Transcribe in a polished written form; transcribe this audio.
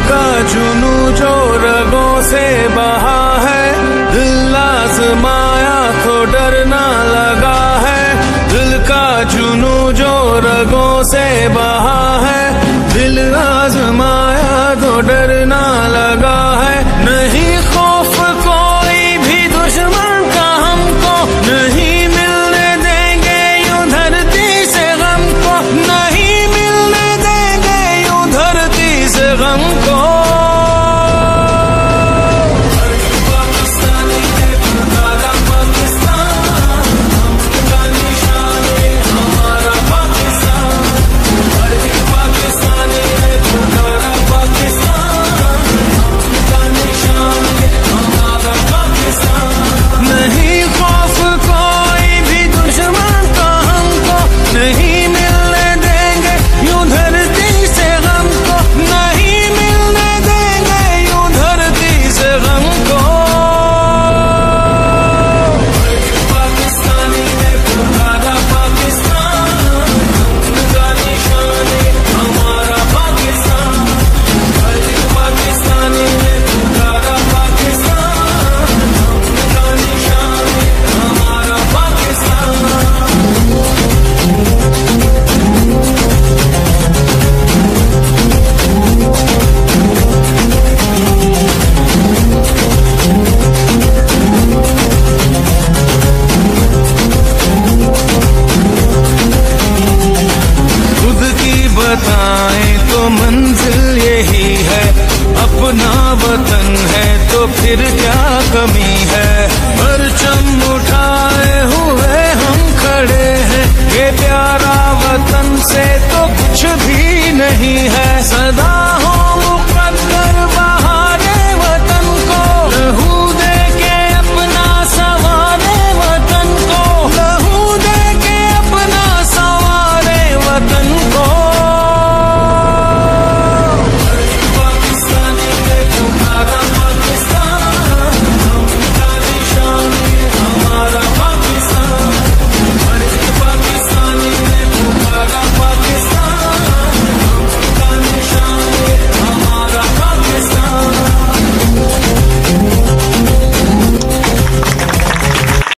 का जुनू जो रगों से बहा है, दिल आजमाया तो डरना लगा है। दिल का जुनू जो रगों से बहा है, दिल आजमाया तो डरना लगा है। नहीं खौफ कोई भी दुश्मन का हमको, नहीं मिलने देंगे यूं धरती से गम को, नहीं मिलने देंगे यूं धरती से गम को। बताएं तो मंजिल यही है, अपना वतन है तो फिर क्या कमी है। परचम उठाए हुए हम खड़े हैं, ये प्यारा वतन से तो कुछ भी नहीं है।